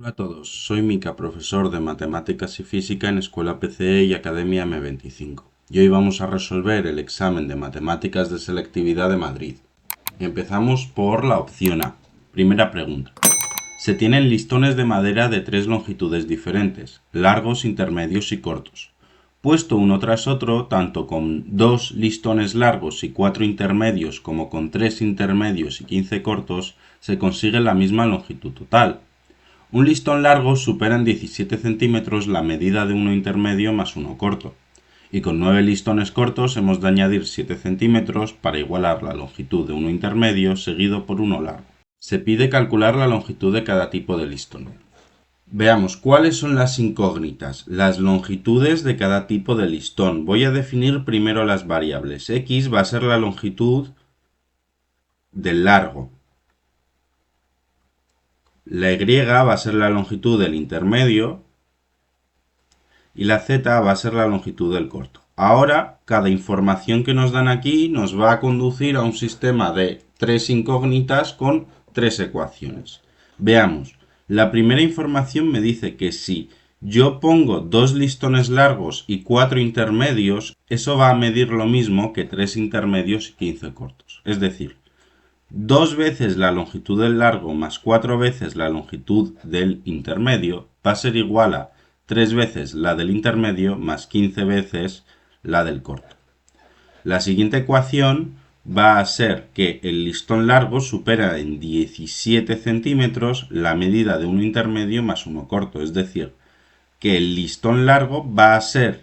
Hola a todos, soy Mika, profesor de Matemáticas y Física en Escuela PCE y Academia M25. Y hoy vamos a resolver el examen de Matemáticas de Selectividad de Madrid. Empezamos por la opción A. Primera pregunta. Se tienen listones de madera de tres longitudes diferentes, largos, intermedios y cortos. Puesto uno tras otro, tanto con dos listones largos y cuatro intermedios como con tres intermedios y 15 cortos, se consigue la misma longitud total. Un listón largo supera en 17 centímetros la medida de uno intermedio más uno corto, y con 9 listones cortos hemos de añadir 7 centímetros para igualar la longitud de uno intermedio seguido por uno largo. Se pide calcular la longitud de cada tipo de listón. Veamos cuáles son las incógnitas, las longitudes de cada tipo de listón. Voy a definir primero las variables. X va a ser la longitud del largo. La Y va a ser la longitud del intermedio y la Z va a ser la longitud del corto. Ahora, cada información que nos dan aquí nos va a conducir a un sistema de tres incógnitas con tres ecuaciones. Veamos, la primera información me dice que si yo pongo dos listones largos y cuatro intermedios, eso va a medir lo mismo que tres intermedios y 15 cortos. Es decir, dos veces la longitud del largo más cuatro veces la longitud del intermedio va a ser igual a 3 veces la del intermedio más 15 veces la del corto. La siguiente ecuación va a ser que el listón largo supera en 17 centímetros la medida de uno intermedio más uno corto, es decir, que el listón largo va a ser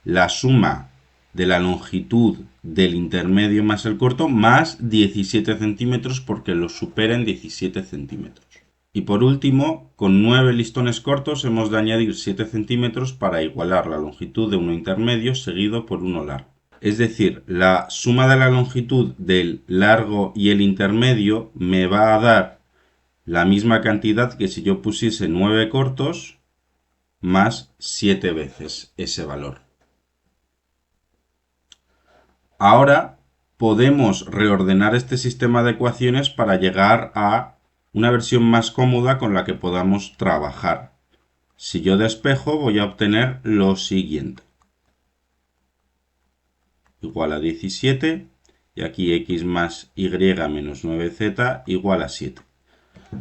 la suma de la longitud del intermedio más el corto más 17 centímetros porque lo supera en 17 centímetros. Y por último, con 9 listones cortos hemos de añadir 7 centímetros para igualar la longitud de uno intermedio seguido por uno largo. Es decir, la suma de la longitud del largo y el intermedio me va a dar la misma cantidad que si yo pusiese 9 cortos más 7 veces ese valor. Ahora podemos reordenar este sistema de ecuaciones para llegar a una versión más cómoda con la que podamos trabajar. Si yo despejo voy a obtener lo siguiente. Igual a 17 y aquí x más y menos 9z igual a 7.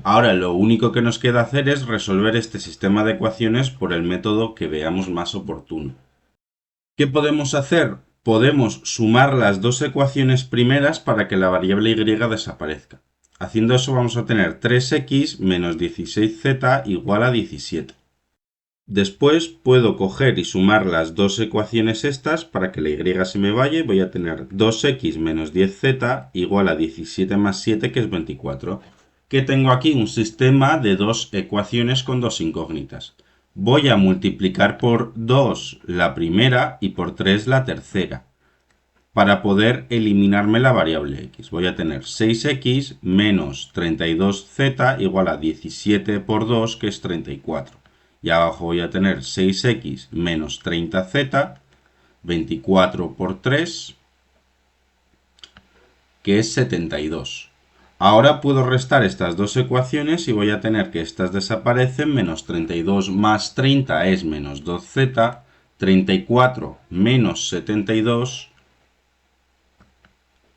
Ahora lo único que nos queda hacer es resolver este sistema de ecuaciones por el método que veamos más oportuno. ¿Qué podemos hacer? Podemos sumar las dos ecuaciones primeras para que la variable y desaparezca. Haciendo eso vamos a tener 3x menos 16z igual a 17. Después puedo coger y sumar las dos ecuaciones estas para que la y se me vaya y voy a tener 2x menos 10z igual a 17 más 7 que es 24. Que tengo aquí un sistema de dos ecuaciones con dos incógnitas. Voy a multiplicar por 2 la primera y por 3 la tercera para poder eliminarme la variable x. Voy a tener 6x menos 32z igual a 17 por 2 que es 34. Y abajo voy a tener 6x menos 30z, 24 por 3, que es 72. Ahora puedo restar estas dos ecuaciones y voy a tener que estas desaparecen, menos 32 más 30 es menos 2z, 34 menos 72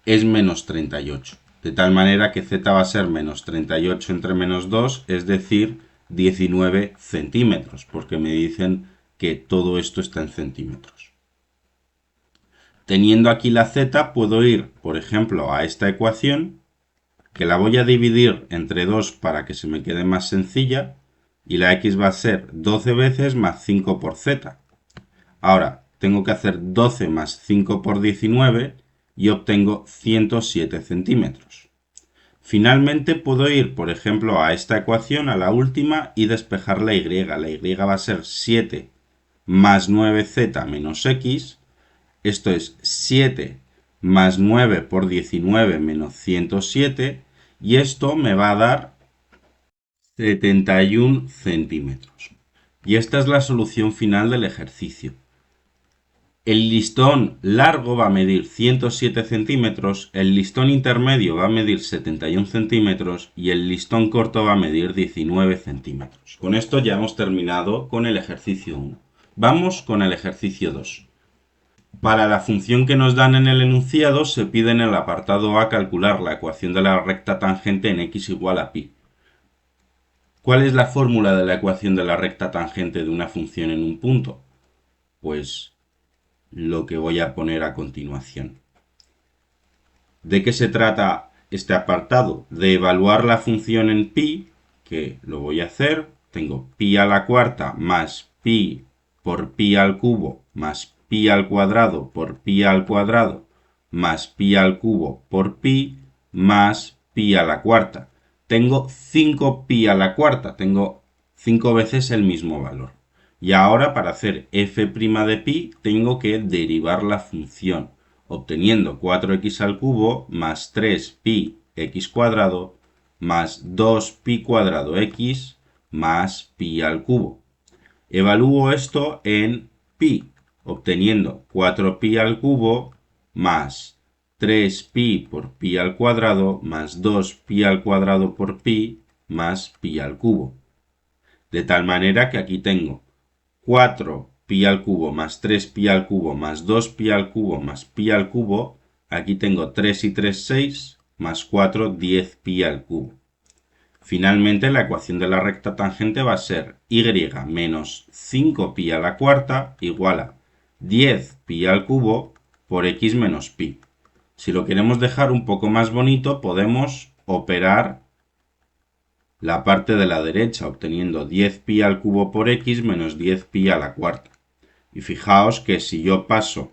es menos 38. De tal manera que z va a ser menos 38 entre menos 2, es decir, 19 centímetros, porque me dicen que todo esto está en centímetros. Teniendo aquí la z, puedo ir, por ejemplo, a esta ecuación, que la voy a dividir entre 2 para que se me quede más sencilla, y la x va a ser 12 veces más 5 por z. Ahora, tengo que hacer 12 más 5 por 19 y obtengo 107 centímetros. Finalmente puedo ir, por ejemplo, a esta ecuación, a la última, y despejar la y. La y va a ser 7 más 9z menos x. Esto es 7 más 9 por 19 menos 107. Y esto me va a dar 71 centímetros. Y esta es la solución final del ejercicio. El listón largo va a medir 107 centímetros, el listón intermedio va a medir 71 centímetros y el listón corto va a medir 19 centímetros. Con esto ya hemos terminado con el ejercicio 1. Vamos con el ejercicio 2. Para la función que nos dan en el enunciado se pide en el apartado A calcular la ecuación de la recta tangente en x igual a pi. ¿Cuál es la fórmula de la ecuación de la recta tangente de una función en un punto? Pues lo que voy a poner a continuación. ¿De qué se trata este apartado? De evaluar la función en pi, que lo voy a hacer. Tengo pi a la cuarta más pi por pi al cubo más pi al cuadrado por pi al cuadrado más pi al cubo por pi más pi a la cuarta. Tengo 5 pi a la cuarta, tengo 5 veces el mismo valor. Y ahora para hacer f' de pi tengo que derivar la función, obteniendo 4x al cubo más 3pi x cuadrado más 2pi cuadrado x más pi al cubo. Evalúo esto en pi, obteniendo 4pi al cubo más 3pi por pi al cuadrado más 2pi al cuadrado por pi más pi al cubo. De tal manera que aquí tengo 4pi al cubo más 3pi al cubo más 2pi al cubo más pi al cubo. Aquí tengo 3 y 3, 6, más 4, 10pi al cubo. Finalmente, la ecuación de la recta tangente va a ser y menos 5pi a la cuarta igual a 10pi al cubo por x menos pi. Si lo queremos dejar un poco más bonito, podemos operar la parte de la derecha, obteniendo 10pi al cubo por x menos 10pi a la cuarta. Y fijaos que si yo paso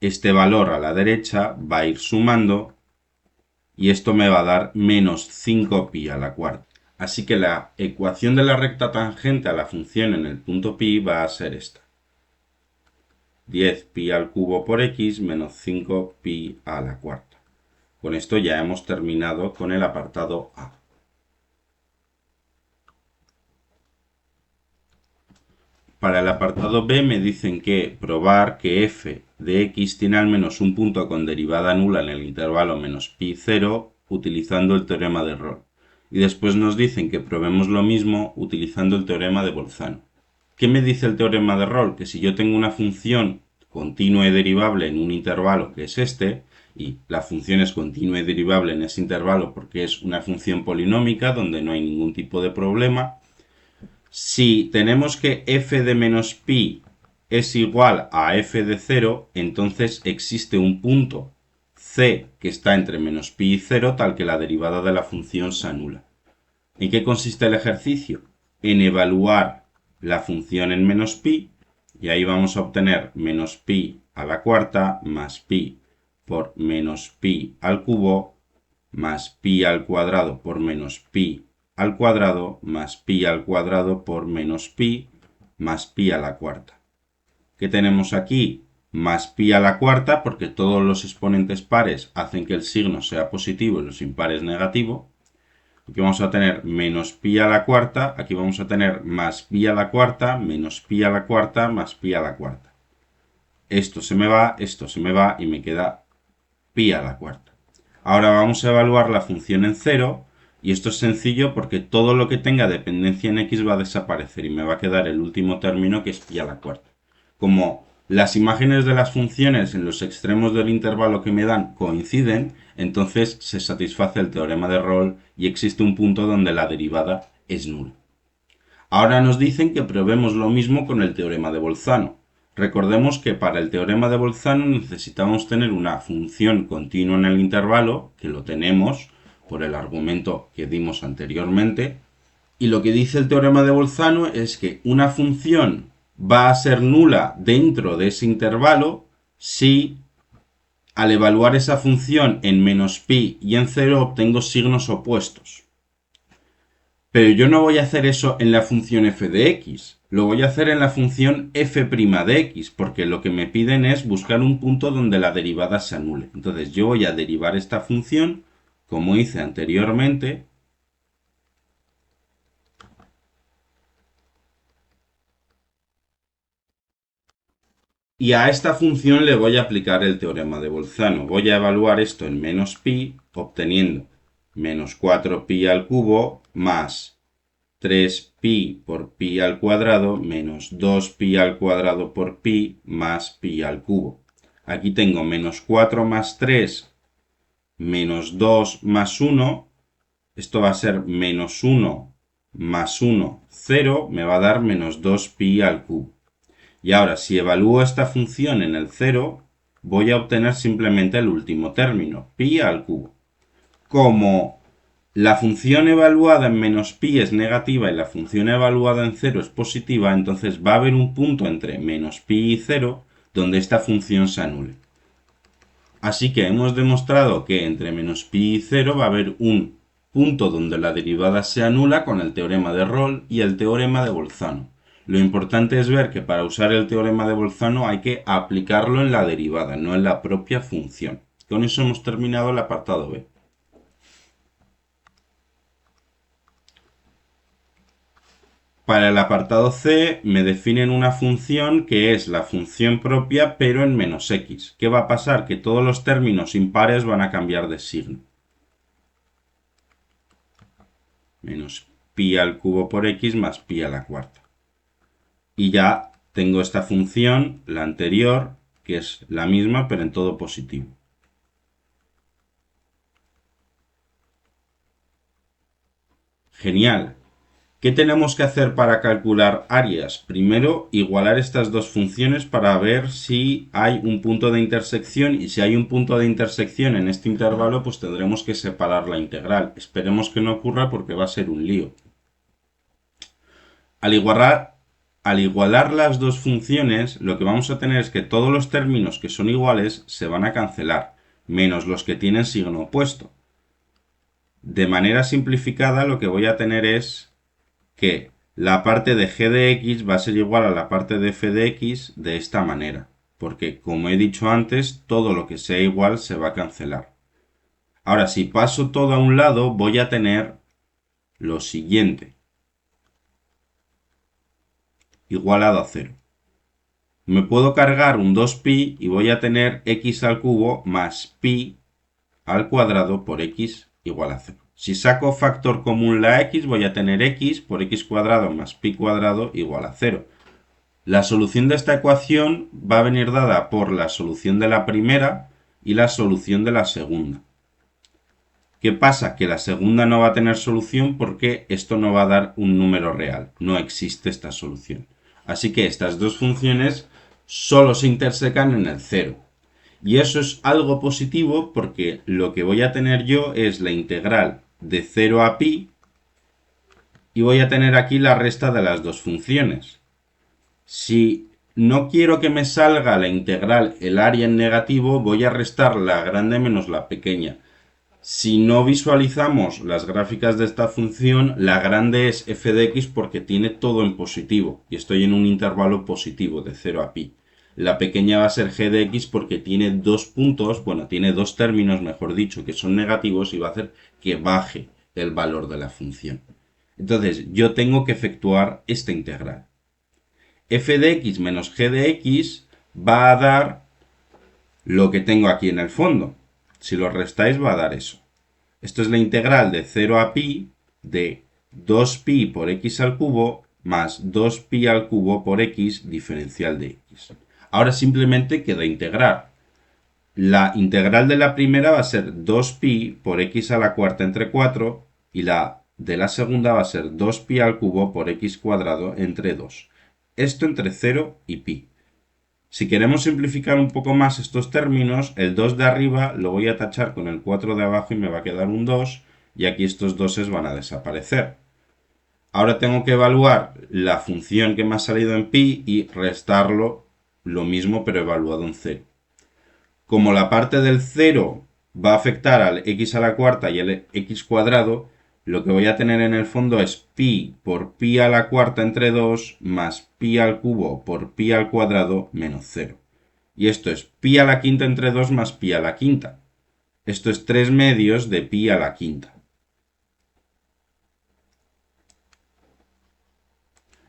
este valor a la derecha, va a ir sumando y esto me va a dar menos 5pi a la cuarta. Así que la ecuación de la recta tangente a la función en el punto pi va a ser esta. 10pi al cubo por x menos 5pi a la cuarta. Con esto ya hemos terminado con el apartado A. Para el apartado B me dicen que probar que f de x tiene al menos un punto con derivada nula en el intervalo menos pi 0 utilizando el teorema de Rolle. Y después nos dicen que probemos lo mismo utilizando el teorema de Bolzano. ¿Qué me dice el teorema de Rolle? Que si yo tengo una función continua y derivable en un intervalo que es este, y la función es continua y derivable en ese intervalo porque es una función polinómica donde no hay ningún tipo de problema, si tenemos que f de menos pi es igual a f de 0, entonces existe un punto c que está entre menos pi y 0 tal que la derivada de la función se anula. ¿En qué consiste el ejercicio? En evaluar la función en menos pi, y ahí vamos a obtener menos pi a la cuarta más pi por menos pi al cubo más pi al cuadrado por menos pi al cuadrado más pi al cuadrado por menos pi más pi a la cuarta. ¿Qué tenemos aquí? Más pi a la cuarta, porque todos los exponentes pares hacen que el signo sea positivo y los impares negativo. Aquí vamos a tener menos pi a la cuarta, aquí vamos a tener más pi a la cuarta, menos pi a la cuarta, más pi a la cuarta. Esto se me va y me queda pi a la cuarta. Ahora vamos a evaluar la función en 0 y esto es sencillo porque todo lo que tenga dependencia en x va a desaparecer y me va a quedar el último término que es pi a la cuarta. Como las imágenes de las funciones en los extremos del intervalo que me dan coinciden, entonces se satisface el teorema de Rolle y existe un punto donde la derivada es nula. Ahora nos dicen que probemos lo mismo con el teorema de Bolzano. Recordemos que para el teorema de Bolzano necesitamos tener una función continua en el intervalo, que lo tenemos por el argumento que dimos anteriormente, y lo que dice el teorema de Bolzano es que una función va a ser nula dentro de ese intervalo si al evaluar esa función en menos pi y en 0 obtengo signos opuestos. Pero yo no voy a hacer eso en la función f de x, lo voy a hacer en la función f' de x, porque lo que me piden es buscar un punto donde la derivada se anule. Entonces yo voy a derivar esta función, como hice anteriormente, Y a esta función le voy a aplicar el teorema de Bolzano. Voy a evaluar esto en menos pi, obteniendo menos 4pi al cubo más 3pi por pi al cuadrado menos 2pi al cuadrado por pi más pi al cubo. Aquí tengo menos 4 más 3 menos 2 más 1. Esto va a ser menos 1 más 1, 0. Me va a dar menos 2pi al cubo. Y ahora, si evalúo esta función en el 0, voy a obtener simplemente el último término, pi al cubo. Como la función evaluada en menos pi es negativa y la función evaluada en 0 es positiva, entonces va a haber un punto entre menos pi y 0 donde esta función se anule. Así que hemos demostrado que entre menos pi y 0 va a haber un punto donde la derivada se anula con el teorema de Rolle y el teorema de Bolzano. Lo importante es ver que para usar el teorema de Bolzano hay que aplicarlo en la derivada, no en la propia función. Con eso hemos terminado el apartado B. Para el apartado C me definen una función que es la función propia pero en menos x. ¿Qué va a pasar? Que todos los términos impares van a cambiar de signo. Menos pi al cubo por x más pi a la cuarta. Y ya tengo esta función, la anterior, que es la misma pero en todo positivo. Genial. ¿Qué tenemos que hacer para calcular áreas? Primero, igualar estas dos funciones para ver si hay un punto de intersección, y si hay un punto de intersección en este intervalo, pues tendremos que separar la integral. Esperemos que no ocurra porque va a ser un lío. Al igualar las dos funciones, lo que vamos a tener es que todos los términos que son iguales se van a cancelar, menos los que tienen signo opuesto. De manera simplificada, lo que voy a tener es que la parte de g de x va a ser igual a la parte de f de x de esta manera, porque como he dicho antes, todo lo que sea igual se va a cancelar. Ahora, si paso todo a un lado, voy a tener lo siguiente, igualado a 0. Me puedo cargar un 2pi y voy a tener x al cubo más pi al cuadrado por x igual a 0. Si saco factor común la x, voy a tener x por x cuadrado más pi cuadrado igual a 0. La solución de esta ecuación va a venir dada por la solución de la primera y la solución de la segunda. ¿Qué pasa? Que la segunda no va a tener solución porque esto no va a dar un número real. No existe esta solución. Así que estas dos funciones solo se intersecan en el 0. Y eso es algo positivo porque lo que voy a tener yo es la integral de 0 a pi y voy a tener aquí la resta de las dos funciones. Si no quiero que me salga la integral el área en negativo, voy a restar la grande menos la pequeña. Si no visualizamos las gráficas de esta función, la grande es f de x porque tiene todo en positivo y estoy en un intervalo positivo de 0 a pi. La pequeña va a ser g de x porque tiene dos puntos, bueno, tiene dos términos, mejor dicho, que son negativos y va a hacer que baje el valor de la función. Entonces, yo tengo que efectuar esta integral. F de x menos g de x va a dar lo que tengo aquí en el fondo. Si lo restáis va a dar eso. Esto es la integral de 0 a pi de 2pi por x al cubo más 2pi al cubo por x diferencial de x. Ahora simplemente queda integrar. La integral de la primera va a ser 2pi por x a la cuarta entre 4 y la de la segunda va a ser 2pi al cubo por x cuadrado entre 2. Esto entre 0 y pi. Si queremos simplificar un poco más estos términos, el 2 de arriba lo voy a tachar con el 4 de abajo y me va a quedar un 2, y aquí estos 2 van a desaparecer. Ahora tengo que evaluar la función que me ha salido en pi y restarlo lo mismo pero evaluado en 0. Como la parte del 0 va a afectar al x a la cuarta y al x cuadrado, lo que voy a tener en el fondo es pi por pi a la cuarta entre 2 más pi al cubo por pi al cuadrado menos 0. Y esto es pi a la quinta entre 2 más pi a la quinta. Esto es 3 medios de pi a la quinta.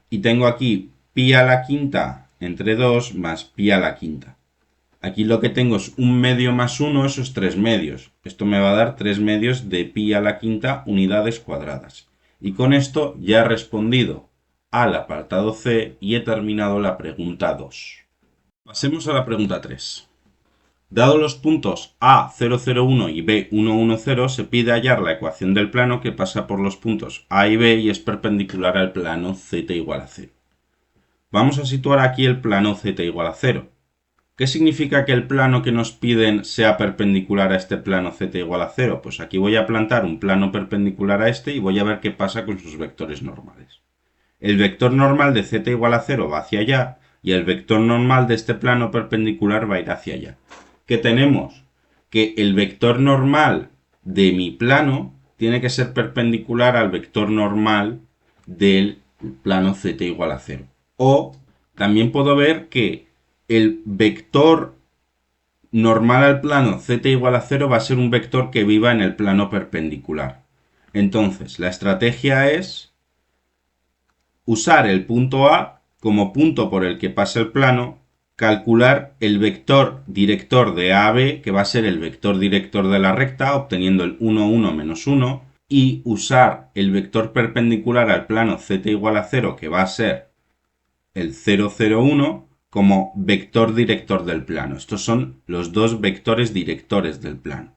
Y tengo aquí pi a la quinta entre 2 más pi a la quinta. Aquí lo que tengo es un medio más 1, eso es 3 medios. Esto me va a dar 3 medios de pi a la quinta unidades cuadradas. Y con esto ya he respondido al apartado C y he terminado la pregunta 2. Pasemos a la pregunta 3. Dado los puntos A001 y B110, se pide hallar la ecuación del plano que pasa por los puntos A y B y es perpendicular al plano z igual a 0. Vamos a situar aquí el plano z igual a 0. ¿Qué significa que el plano que nos piden sea perpendicular a este plano z igual a 0? Pues aquí voy a plantar un plano perpendicular a este y voy a ver qué pasa con sus vectores normales. El vector normal de z igual a 0 va hacia allá y el vector normal de este plano perpendicular va a ir hacia allá. ¿Qué tenemos? Que el vector normal de mi plano tiene que ser perpendicular al vector normal del plano z igual a 0. O también puedo ver que el vector normal al plano z igual a 0 va a ser un vector que viva en el plano perpendicular. Entonces, la estrategia es usar el punto A como punto por el que pasa el plano, calcular el vector director de A a B, que va a ser el vector director de la recta, obteniendo el 1, 1, menos 1, y usar el vector perpendicular al plano z igual a 0, que va a ser el 0, 0, 1, como vector director del plano. Estos son los dos vectores directores del plano.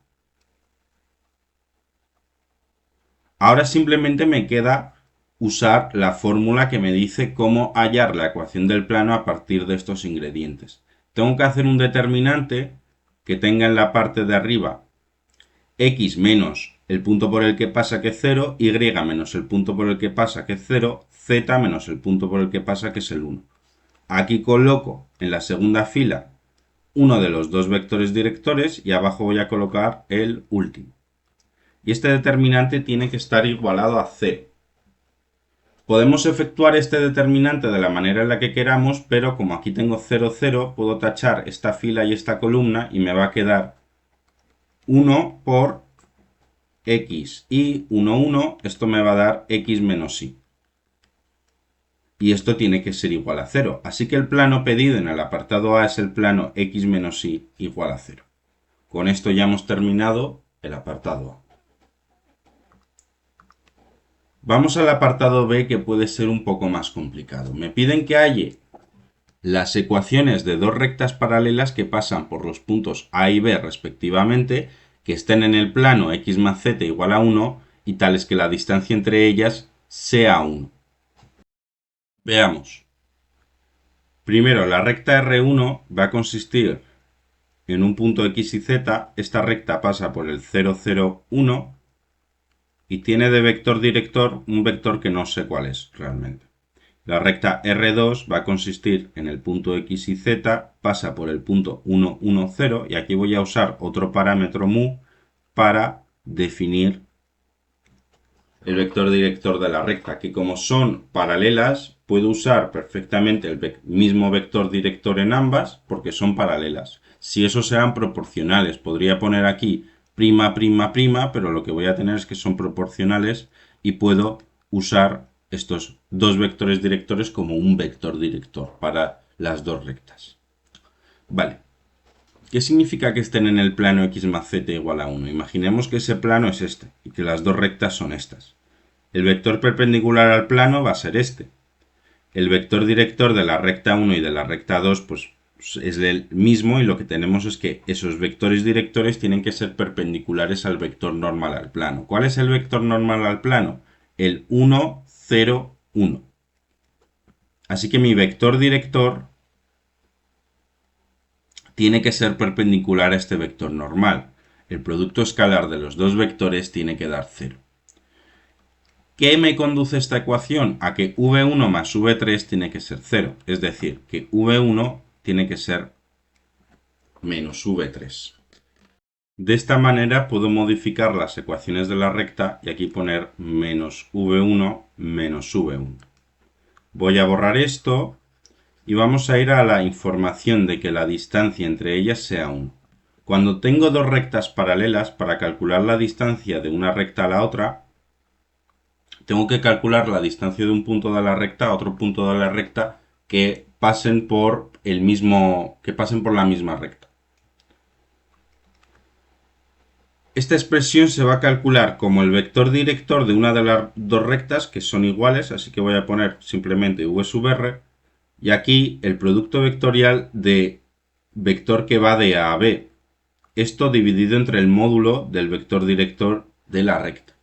Ahora simplemente me queda usar la fórmula que me dice cómo hallar la ecuación del plano a partir de estos ingredientes. Tengo que hacer un determinante que tenga en la parte de arriba x menos el punto por el que pasa que es 0, y menos el punto por el que pasa que es 0, z menos el punto por el que pasa que es el 1. Aquí coloco en la segunda fila uno de los dos vectores directores y abajo voy a colocar el último. Y este determinante tiene que estar igualado a 0. Podemos efectuar este determinante de la manera en la que queramos, pero como aquí tengo 0, 0, puedo tachar esta fila y esta columna y me va a quedar 1 por x y 1, 1, esto me va a dar x menos y. Y esto tiene que ser igual a 0. Así que el plano pedido en el apartado A es el plano x menos y igual a 0. Con esto ya hemos terminado el apartado A. Vamos al apartado B, que puede ser un poco más complicado. Me piden que halle las ecuaciones de dos rectas paralelas que pasan por los puntos A y B respectivamente, que estén en el plano x más z igual a 1 y tales que la distancia entre ellas sea 1. Veamos. Primero, la recta R1 va a consistir en un punto x y z. Esta recta pasa por el 0, 0, 1 y tiene de vector director un vector que no sé cuál es realmente. La recta R2 va a consistir en el punto x y z, pasa por el punto 1, 1, 0 y aquí voy a usar otro parámetro mu para definir el vector director de la recta, que como son paralelas, puedo usar perfectamente el mismo vector director en ambas porque son paralelas. Si esos sean proporcionales, podría poner aquí prima, prima, prima, pero lo que voy a tener es que son proporcionales y puedo usar estos dos vectores directores como un vector director para las dos rectas. Vale. ¿Qué significa que estén en el plano x más z igual a 1? Imaginemos que ese plano es este y que las dos rectas son estas. El vector perpendicular al plano va a ser este. El vector director de la recta 1 y de la recta 2 pues es el mismo, y lo que tenemos es que esos vectores directores tienen que ser perpendiculares al vector normal al plano. ¿Cuál es el vector normal al plano? El 1, 0, 1. Así que mi vector director tiene que ser perpendicular a este vector normal. El producto escalar de los dos vectores tiene que dar 0. ¿Qué me conduce esta ecuación? A que v1 más v3 tiene que ser 0. Es decir, que v1 tiene que ser menos v3. De esta manera puedo modificar las ecuaciones de la recta y aquí poner menos v1 menos v1. Voy a borrar esto y vamos a ir a la información de que la distancia entre ellas sea 1. Cuando tengo dos rectas paralelas, para calcular la distancia de una recta a la otra, tengo que calcular la distancia de un punto de la recta a otro punto de la recta que pasen por la misma recta. Esta expresión se va a calcular como el vector director de una de las dos rectas que son iguales, así que voy a poner simplemente v sub r, y aquí el producto vectorial de vector que va de A a B. Esto dividido entre el módulo del vector director de la recta.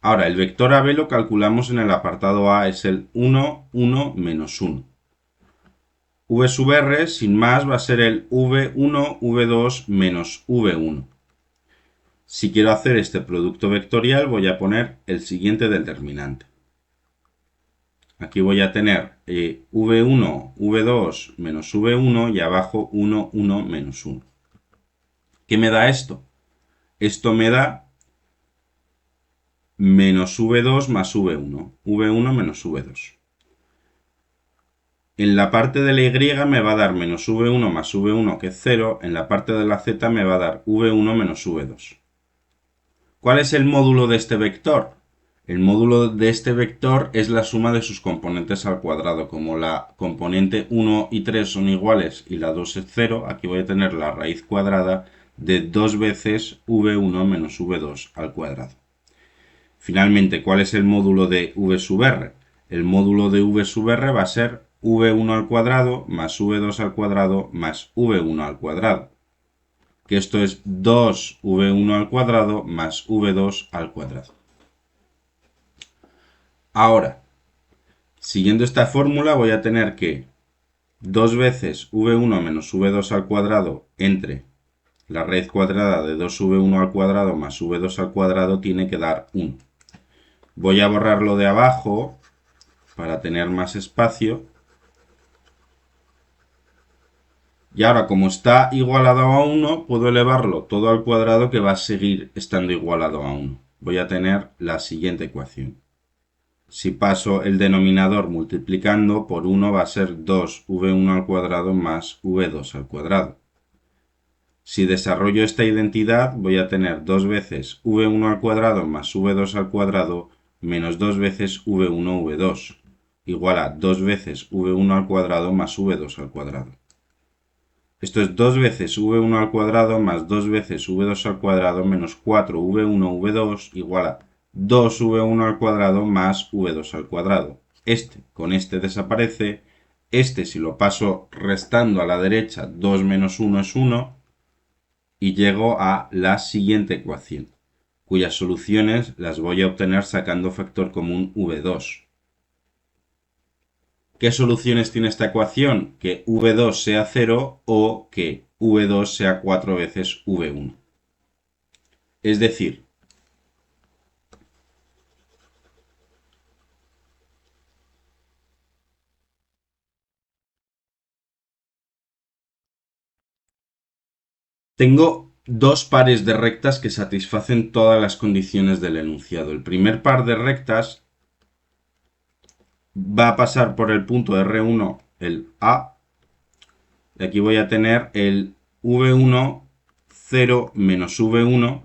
Ahora, el vector AB lo calculamos en el apartado A, es el 1, 1, menos 1. V sub R, sin más, va a ser el V1, V2, menos V1. Si quiero hacer este producto vectorial, voy a poner el siguiente determinante. Aquí voy a tener V1, V2, menos V1 y abajo 1, 1, menos 1. ¿Qué me da esto? Esto me da menos V2 más V1. V1 menos V2. En la parte de la Y me va a dar menos V1 más V1 que es 0. En la parte de la Z me va a dar V1 menos V2. ¿Cuál es el módulo de este vector? El módulo de este vector es la suma de sus componentes al cuadrado. Como la componente 1 y 3 son iguales y la 2 es 0, aquí voy a tener la raíz cuadrada de 2 veces V1 menos V2 al cuadrado. Finalmente, ¿cuál es el módulo de V sub R? El módulo de V sub R va a ser V1 al cuadrado más V2 al cuadrado más V1 al cuadrado. Que esto es 2V1 al cuadrado más V2 al cuadrado. Ahora, siguiendo esta fórmula voy a tener que 2 veces V1 menos V2 al cuadrado entre la raíz cuadrada de 2V1 al cuadrado más V2 al cuadrado tiene que dar 1. Voy a borrarlo de abajo para tener más espacio. Y ahora, como está igualado a 1, puedo elevarlo todo al cuadrado que va a seguir estando igualado a 1. Voy a tener la siguiente ecuación. Si paso el denominador multiplicando por 1 va a ser 2V1 al cuadrado más V2 al cuadrado. Si desarrollo esta identidad voy a tener 2 veces V1 al cuadrado más V2 al cuadrado menos 2 veces V1 V2 igual a 2 veces V1 al cuadrado más V2 al cuadrado. Esto es 2 veces V1 al cuadrado más 2 veces V2 al cuadrado menos 4V1 V2 igual a 2V1 al cuadrado más V2 al cuadrado. Este con este desaparece. Este, si lo paso restando a la derecha, 2 menos 1 es 1. Y llego a la siguiente ecuación, cuyas soluciones las voy a obtener sacando factor común V2. ¿Qué soluciones tiene esta ecuación? Que V2 sea 0 o que V2 sea 4 veces V1. Es decir, tengo dos pares de rectas que satisfacen todas las condiciones del enunciado. El primer par de rectas va a pasar por el punto R1, el A, y aquí voy a tener el V1, 0 menos V1,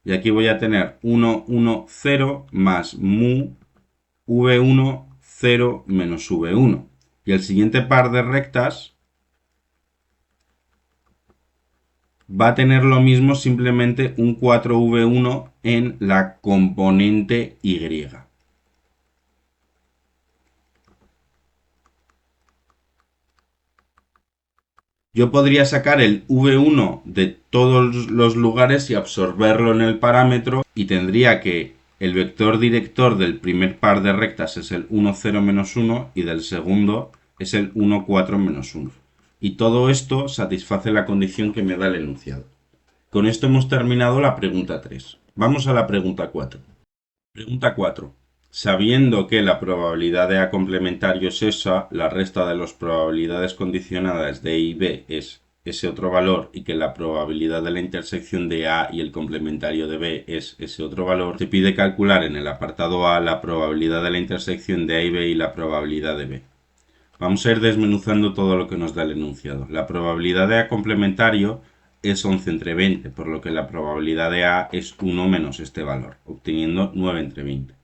y aquí voy a tener 1, 1, 0 más mu V1, 0 menos V1. Y el siguiente par de rectas va a tener lo mismo, simplemente un 4V1 en la componente Y. Yo podría sacar el V1 de todos los lugares y absorberlo en el parámetro y tendría que el vector director del primer par de rectas es el 1, 0, menos 1 y del segundo es el 1, 4, menos 1. Y todo esto satisface la condición que me da el enunciado. Con esto hemos terminado la pregunta 3. Vamos a la pregunta 4. Pregunta 4. Sabiendo que la probabilidad de A complementario es esa, la resta de las probabilidades condicionadas de I y B es ese otro valor y que la probabilidad de la intersección de A y el complementario de B es ese otro valor, se pide calcular en el apartado A la probabilidad de la intersección de A y B y la probabilidad de B. Vamos a ir desmenuzando todo lo que nos da el enunciado. La probabilidad de A complementario es 11 entre 20, por lo que la probabilidad de A es 1 menos este valor, obteniendo 9 entre 20.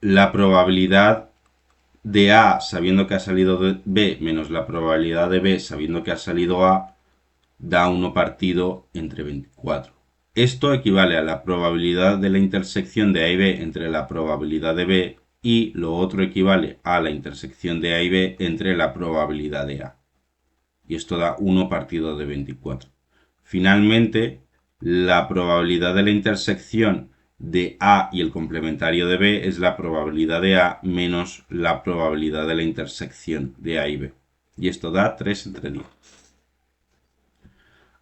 La probabilidad de A sabiendo que ha salido de B menos la probabilidad de B sabiendo que ha salido A da 1 partido entre 24. Esto equivale a la probabilidad de la intersección de A y B entre la probabilidad de B y lo otro equivale a la intersección de A y B entre la probabilidad de A. Y esto da 1 partido de 24. Finalmente, la probabilidad de la intersección de A y el complementario de B es la probabilidad de A menos la probabilidad de la intersección de A y B. Y esto da 3 entre 10.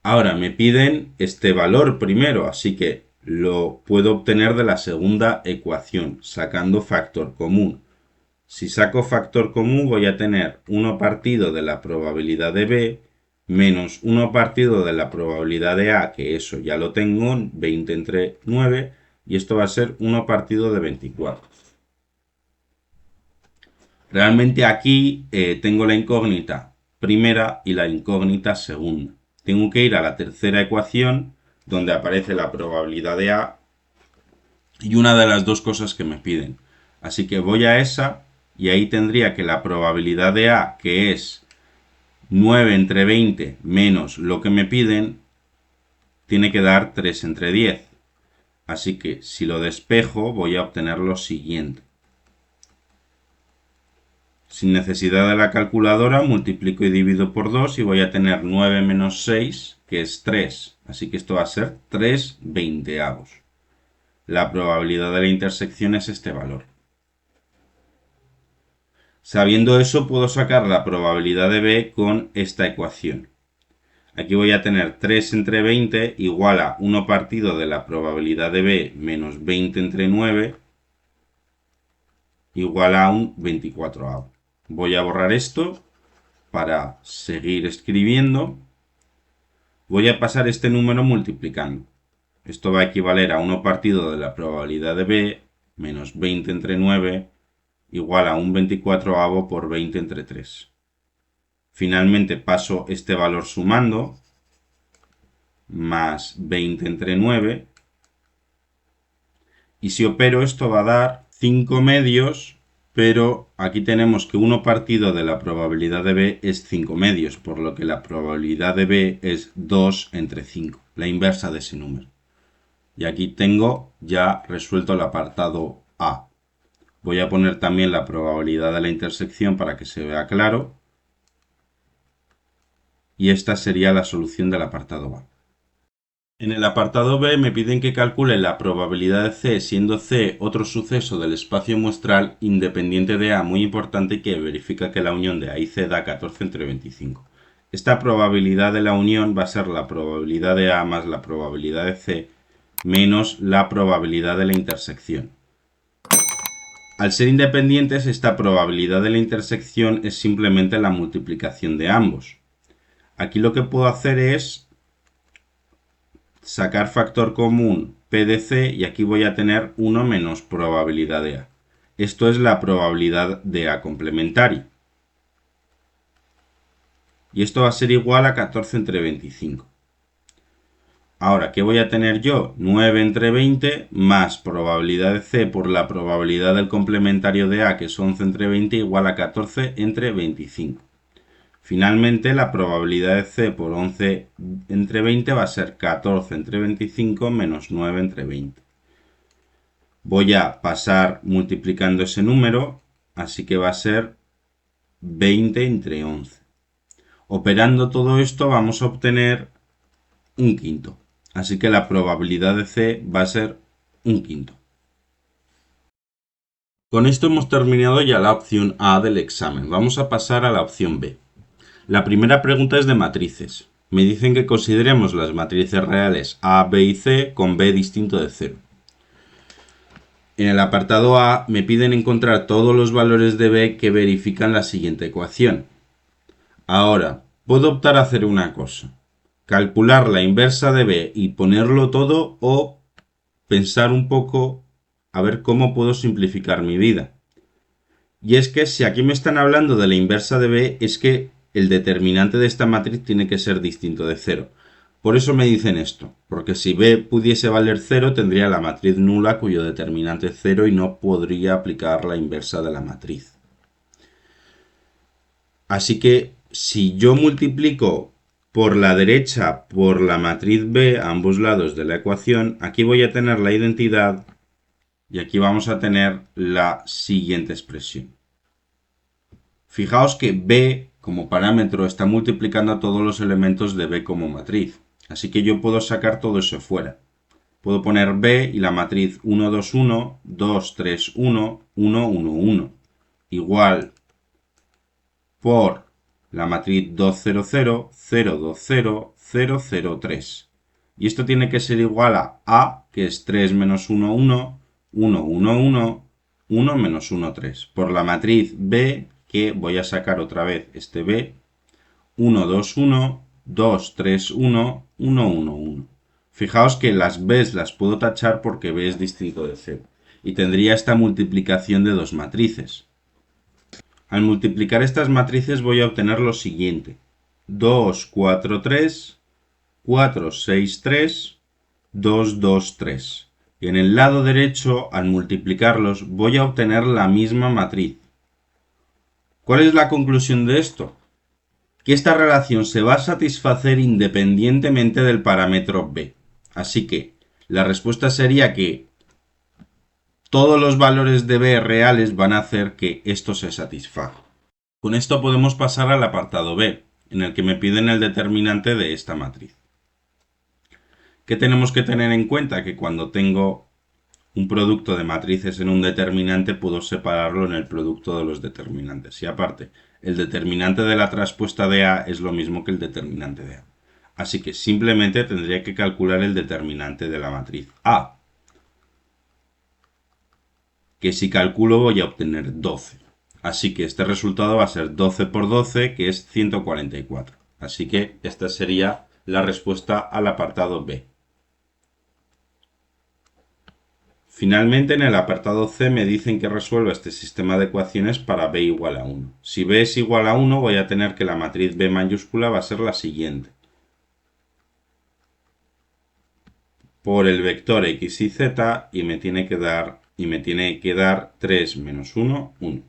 Ahora me piden este valor primero, así que lo puedo obtener de la segunda ecuación, sacando factor común. Si saco factor común voy a tener 1 partido de la probabilidad de B menos 1 partido de la probabilidad de A, que eso ya lo tengo, 20 entre 9, y esto va a ser 1 partido de 24. Realmente aquí tengo la incógnita primera y la incógnita segunda. Tengo que ir a la tercera ecuación, donde aparece la probabilidad de A y una de las dos cosas que me piden. Así que voy a esa y ahí tendría que la probabilidad de A, que es 9 entre 20 menos lo que me piden, tiene que dar 3 entre 10. Así que si lo despejo voy a obtener lo siguiente. Sin necesidad de la calculadora multiplico y divido por 2 y voy a tener 9 menos 6, que es 3. Así que esto va a ser 3 veinteavos. La probabilidad de la intersección es este valor. Sabiendo eso, puedo sacar la probabilidad de B con esta ecuación. Aquí voy a tener 3 entre 20 igual a 1 partido de la probabilidad de B menos 20 entre 9 igual a un 24avo. Voy a borrar esto para seguir escribiendo. Voy a pasar este número multiplicando. Esto va a equivaler a 1 partido de la probabilidad de B menos 20 entre 9 igual a un 24avo por 20 entre 3. Finalmente paso este valor sumando, más 20 entre 9, y si opero esto va a dar 5 medios, pero aquí tenemos que 1 partido de la probabilidad de B es 5 medios, por lo que la probabilidad de B es 2 entre 5, la inversa de ese número. Y aquí tengo ya resuelto el apartado A. Voy a poner también la probabilidad de la intersección para que se vea claro. Y esta sería la solución del apartado A. En el apartado B me piden que calcule la probabilidad de C, siendo C otro suceso del espacio muestral independiente de A muy importante que verifica que la unión de A y C da 14 entre 25. Esta probabilidad de la unión va a ser la probabilidad de A más la probabilidad de C menos la probabilidad de la intersección. Al ser independientes, esta probabilidad de la intersección es simplemente la multiplicación de ambos. Aquí lo que puedo hacer es sacar factor común P de C y aquí voy a tener 1 menos probabilidad de A. Esto es la probabilidad de A complementaria. Y esto va a ser igual a 14 entre 25. Ahora, ¿qué voy a tener yo? 9 entre 20 más probabilidad de C por la probabilidad del complementario de A, que es 11 entre 20, igual a 14 entre 25. Finalmente, la probabilidad de C por 11 entre 20 va a ser 14 entre 25 menos 9 entre 20. Voy a pasar multiplicando ese número, así que va a ser 20 entre 11. Operando todo esto vamos a obtener un quinto. Así que la probabilidad de C va a ser un quinto. Con esto hemos terminado ya la opción A del examen. Vamos a pasar a la opción B. La primera pregunta es de matrices. Me dicen que consideremos las matrices reales A, B y C con B distinto de 0. En el apartado A me piden encontrar todos los valores de B que verifican la siguiente ecuación. Ahora, puedo optar a hacer una cosa. Calcular la inversa de B y ponerlo todo o pensar un poco a ver cómo puedo simplificar mi vida. Y es que si aquí me están hablando de la inversa de B, es que el determinante de esta matriz tiene que ser distinto de 0. Por eso me dicen esto, porque si B pudiese valer 0, tendría la matriz nula cuyo determinante es 0 y no podría aplicar la inversa de la matriz. Así que si yo multiplico por la derecha por la matriz B a ambos lados de la ecuación, aquí voy a tener la identidad y aquí vamos a tener la siguiente expresión. Fijaos que B como parámetro está multiplicando a todos los elementos de B como matriz. Así que yo puedo sacar todo eso fuera. Puedo poner B y la matriz 1, 2, 1, 2, 3, 1, 1, 1, 1. Igual por la matriz 2, 0, 0, 0, 2, 0, 0, 0, 3. Y esto tiene que ser igual a, que es 3 menos 1, 1, 1, 1, 1, 1 menos 1, 3. Por la matriz B, que voy a sacar otra vez este B, 1, 2, 1, 2, 3, 1, 1, 1, 1. Fijaos que las B's las puedo tachar porque B es distinto de C. Y tendría esta multiplicación de dos matrices. Al multiplicar estas matrices voy a obtener lo siguiente. 2, 4, 3, 4, 6, 3, 2, 2, 3. Y en el lado derecho, al multiplicarlos, voy a obtener la misma matriz. ¿Cuál es la conclusión de esto? Que esta relación se va a satisfacer independientemente del parámetro B. Así que la respuesta sería que todos los valores de B reales van a hacer que esto se satisfaga. Con esto podemos pasar al apartado B, en el que me piden el determinante de esta matriz. ¿Qué tenemos que tener en cuenta? Que cuando tengo un producto de matrices en un determinante puedo separarlo en el producto de los determinantes. Y aparte, el determinante de la traspuesta de A es lo mismo que el determinante de A. Así que simplemente tendría que calcular el determinante de la matriz A, que si calculo voy a obtener 12. Así que este resultado va a ser 12 por 12, que es 144. Así que esta sería la respuesta al apartado B. Finalmente, en el apartado C me dicen que resuelva este sistema de ecuaciones para B igual a 1. Si B es igual a 1, voy a tener que la matriz B mayúscula va a ser la siguiente. Por el vector X y Z y me tiene que dar 3 menos 1, 1.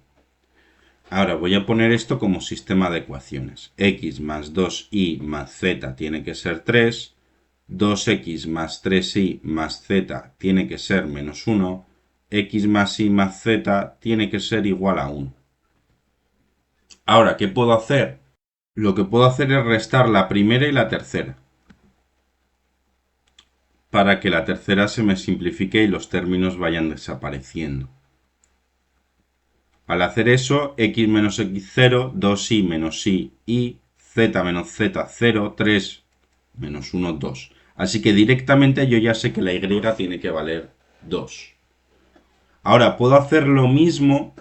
Ahora voy a poner esto como sistema de ecuaciones. X más 2y más z tiene que ser 3. 2x más 3y más z tiene que ser menos 1. X más y más z tiene que ser igual a 1. Ahora, ¿qué puedo hacer? Lo que puedo hacer es restar la primera y la tercera, para que la tercera se me simplifique y los términos vayan desapareciendo. Al hacer eso, x menos x0, 2y menos y, z menos z0, 3 menos 1, 2. Así que directamente yo ya sé que la y tiene que valer 2. Ahora puedo hacer lo mismo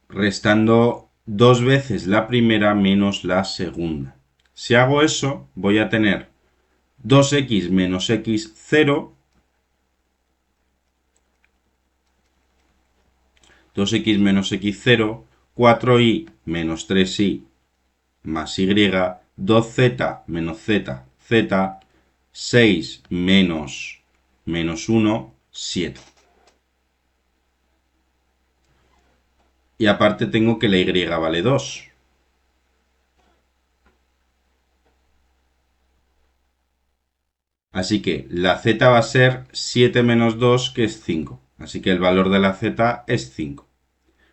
restando dos veces la primera menos la segunda. Si hago eso, voy a tener 2x menos x0, 2x menos x0, 4y menos 3y más y, 2z menos z, z, 6 menos 1, 7. Y aparte tengo que la y vale 2. Así que la z va a ser 7 menos 2, que es 5. Así que el valor de la z es 5.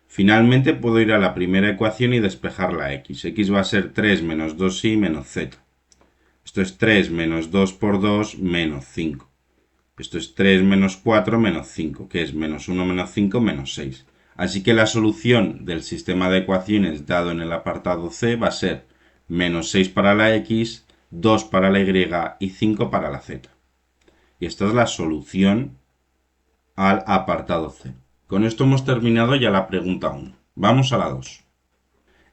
Finalmente puedo ir a la primera ecuación y despejar la x. X va a ser 3 menos 2y menos z. Esto es 3 menos 2 por 2 menos 5. Esto es 3 menos 4 menos 5, que es menos 1 menos 5 menos 6. Así que la solución del sistema de ecuaciones dado en el apartado C va a ser menos 6 para la x, 2 para la y y 5 para la z. Y esta es la solución al apartado C. Con esto hemos terminado ya la pregunta 1. Vamos a la 2.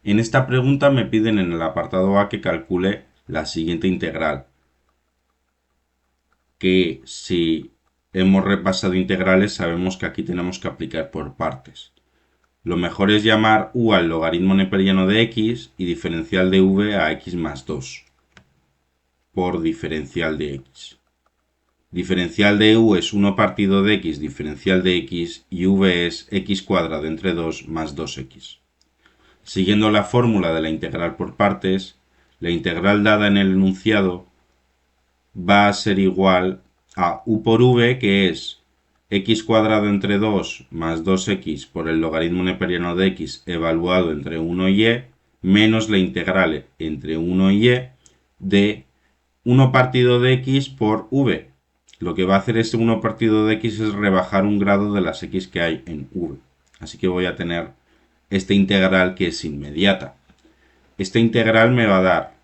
En esta pregunta me piden en el apartado A que calcule la siguiente integral, que si hemos repasado integrales sabemos que aquí tenemos que aplicar por partes. Lo mejor es llamar u al logaritmo neperiano de x y diferencial de v a x más 2 por diferencial de x. Diferencial de u es 1 partido de x diferencial de x y v es x cuadrado entre 2 más 2x. Siguiendo la fórmula de la integral por partes, la integral dada en el enunciado va a ser igual a u por v, que es x cuadrado entre 2 más 2x por el logaritmo neperiano de x evaluado entre 1 y y, menos la integral entre 1 y y de 1 partido de x por v. Lo que va a hacer este 1 partido de x es rebajar un grado de las x que hay en v. Así que voy a tener esta integral que es inmediata. Esta integral me va a dar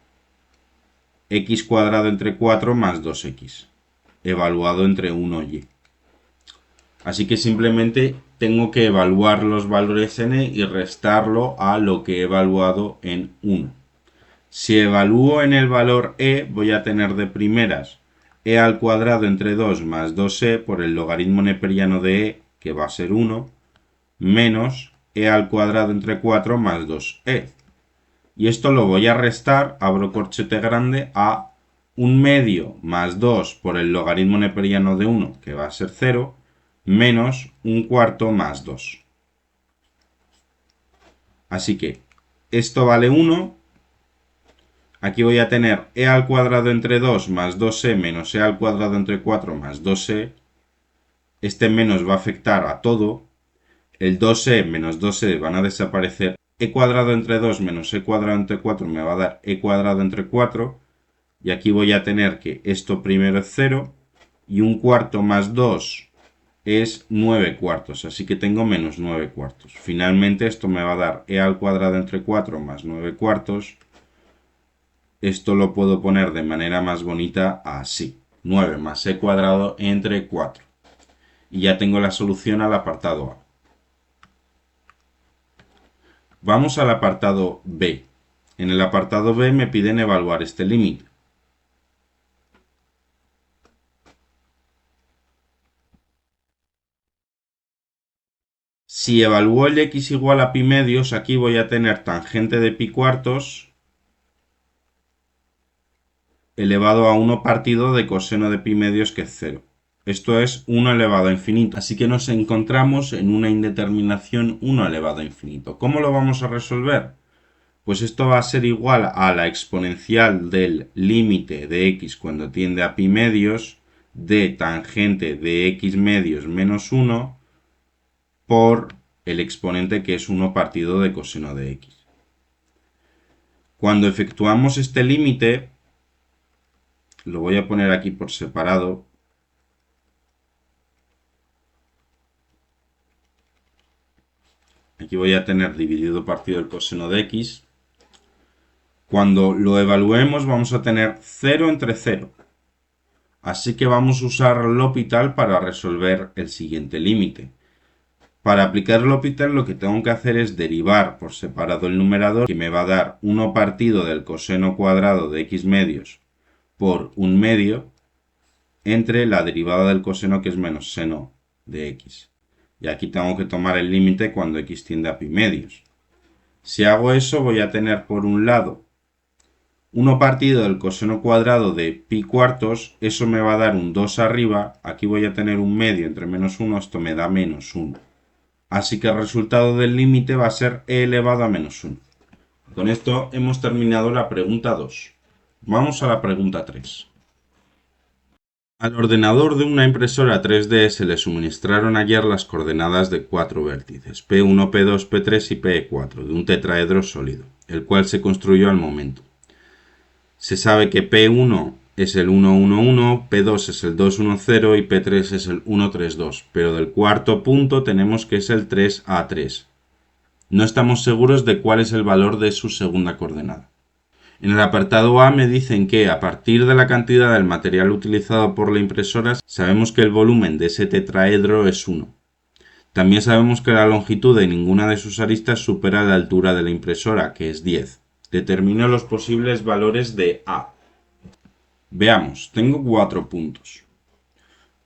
x cuadrado entre 4 más 2x, evaluado entre 1 y y. Así que simplemente tengo que evaluar los valores n y restarlo a lo que he evaluado en 1. Si evalúo en el valor e, voy a tener de primeras e al cuadrado entre 2 más 2e por el logaritmo neperiano de e, que va a ser 1, menos e al cuadrado entre 4 más 2e. Y esto lo voy a restar, abro corchete grande, a 1 medio más 2 por el logaritmo neperiano de 1, que va a ser 0, menos 1 cuarto más 2. Así que esto vale 1. Aquí voy a tener e al cuadrado entre 2 más 2e menos e al cuadrado entre 4 más 2e. Este menos va a afectar a todo. El 2e menos 2e van a desaparecer. E cuadrado entre 2 menos e cuadrado entre 4 me va a dar e cuadrado entre 4. Y aquí voy a tener que esto primero es 0. Y 1 cuarto más 2 es 9 cuartos. Así que tengo menos 9 cuartos. Finalmente esto me va a dar e al cuadrado entre 4 más 9 cuartos. Esto lo puedo poner de manera más bonita así. 9 más e cuadrado entre 4. Y ya tengo la solución al apartado A. Vamos al apartado B. En el apartado B me piden evaluar este límite. Si evalúo el x igual a pi medios, aquí voy a tener tangente de pi cuartos elevado a 1 partido de coseno de pi medios, que es 0. Esto es 1 elevado a infinito. Así que nos encontramos en una indeterminación 1 elevado a infinito. ¿Cómo lo vamos a resolver? Pues esto va a ser igual a la exponencial del límite de x cuando tiende a pi medios de tangente de x medios menos 1 por el exponente, que es 1 partido de coseno de x. Cuando efectuamos este límite, lo voy a poner aquí por separado. Aquí voy a tener dividido partido el coseno de x. Cuando lo evaluemos vamos a tener 0 entre 0. Así que vamos a usar L'Hopital para resolver el siguiente límite. Para aplicar L'Hopital lo que tengo que hacer es derivar por separado el numerador, que me va a dar 1 partido del coseno cuadrado de x medios por 1 medio, entre la derivada del coseno, que es menos seno de x. Y aquí tengo que tomar el límite cuando x tiende a pi medios. Si hago eso, voy a tener por un lado 1 partido del coseno cuadrado de pi cuartos, eso me va a dar un 2 arriba. Aquí voy a tener un medio entre menos 1, esto me da menos 1. Así que el resultado del límite va a ser e elevado a menos 1. Con esto hemos terminado la pregunta 2. Vamos a la pregunta 3. Al ordenador de una impresora 3D se le suministraron ayer las coordenadas de 4 vértices, P1, P2, P3 y P4, de un tetraedro sólido, el cual se construyó al momento. Se sabe que P1 es el 111, P2 es el 210 y P3 es el 132, pero del cuarto punto tenemos que es el 3A3. No estamos seguros de cuál es el valor de su segunda coordenada. En el apartado A me dicen que a partir de la cantidad del material utilizado por la impresora sabemos que el volumen de ese tetraedro es 1. También sabemos que la longitud de ninguna de sus aristas supera la altura de la impresora, que es 10. Determino los posibles valores de A. Veamos, tengo 4 puntos.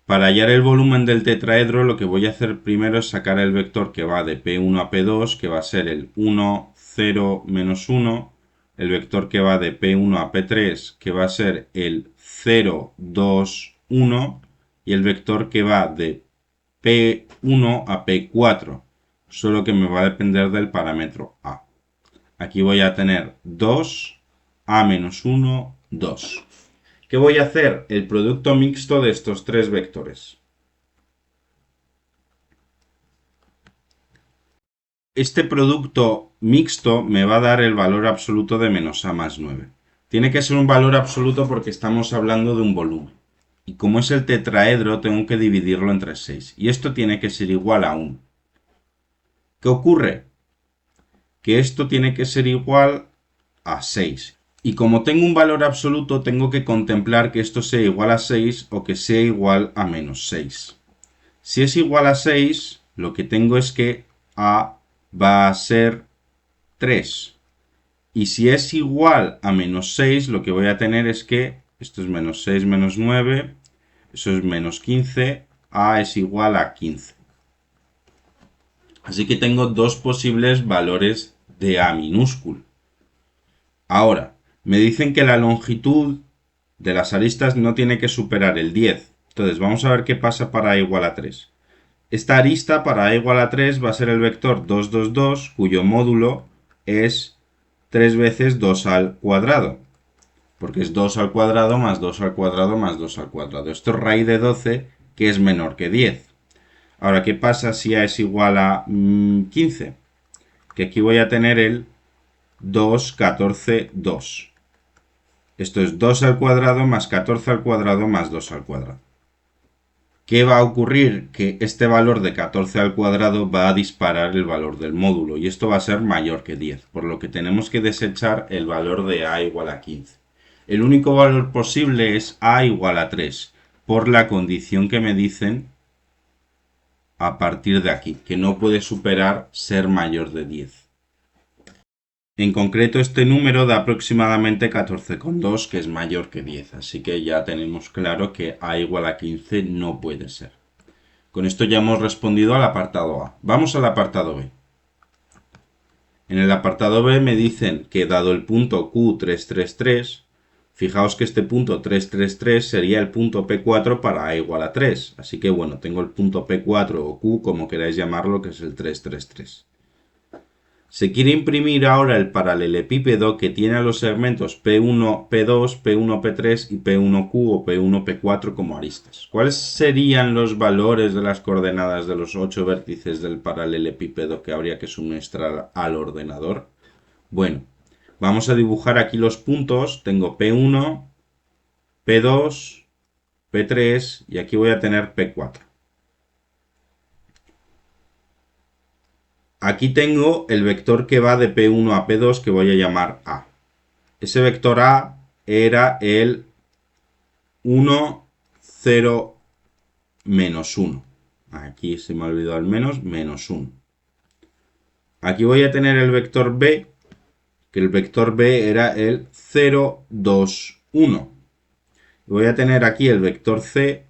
Para hallar el volumen del tetraedro, lo que voy a hacer primero es sacar el vector que va de P1 a P2, que va a ser el 1, 0, menos 1. El vector que va de P1 a P3, que va a ser el 0, 2, 1. Y el vector que va de P1 a P4, solo que me va a depender del parámetro A. Aquí voy a tener 2, a menos 1, 2. ¿Qué voy a hacer? El producto mixto de estos tres vectores. Este producto mixto me va a dar el valor absoluto de menos a más 9. Tiene que ser un valor absoluto porque estamos hablando de un volumen. Y como es el tetraedro, tengo que dividirlo entre 6. Y esto tiene que ser igual a 1. ¿Qué ocurre? Que esto tiene que ser igual a 6. Y como tengo un valor absoluto, tengo que contemplar que esto sea igual a 6 o que sea igual a menos 6. Si es igual a 6, lo que tengo es que a va a ser 3. Y si es igual a menos 6, lo que voy a tener es que esto es menos 6 menos 9, eso es menos 15, a es igual a 15. Así que tengo dos posibles valores de a minúsculo. Ahora, me dicen que la longitud de las aristas no tiene que superar el 10. Entonces, vamos a ver qué pasa para a igual a 3. Esta arista para a igual a 3 va a ser el vector 2, 2, 2, cuyo módulo es 3 veces 2 al cuadrado. Porque es 2 al cuadrado más 2 al cuadrado más 2 al cuadrado. Esto es raíz de 12, que es menor que 10. Ahora, ¿qué pasa si a es igual a 15? Que aquí voy a tener el 2, 14, 2. Esto es 2 al cuadrado más 14 al cuadrado más 2 al cuadrado. ¿Qué va a ocurrir? Que este valor de 14 al cuadrado va a disparar el valor del módulo y esto va a ser mayor que 10, por lo que tenemos que desechar el valor de a igual a 15. El único valor posible es a igual a 3, por la condición que me dicen a partir de aquí, que no puede superar ser mayor de 10. En concreto, este número da aproximadamente 14,2, que es mayor que 10, así que ya tenemos claro que a igual a 15 no puede ser. Con esto ya hemos respondido al apartado A. Vamos al apartado B. En el apartado B me dicen que dado el punto Q333, fijaos que este punto 333 sería el punto P4 para a igual a 3. Así que bueno, tengo el punto P4 o Q, como queráis llamarlo, que es el 333. Se quiere imprimir ahora el paralelepípedo que tiene a los segmentos P1, P2, P1, P3 y P1Q o P1, P4 como aristas. ¿Cuáles serían los valores de las coordenadas de los 8 vértices del paralelepípedo que habría que suministrar al ordenador? Bueno, vamos a dibujar aquí los puntos. Tengo P1, P2, P3 y aquí voy a tener P4. Aquí tengo el vector que va de P1 a P2 que voy a llamar A. Ese vector A era el 1, 0, menos 1. Aquí se me ha olvidado el menos 1. Aquí voy a tener el vector B, que el vector B era el 0, 2, 1. Voy a tener aquí el vector C,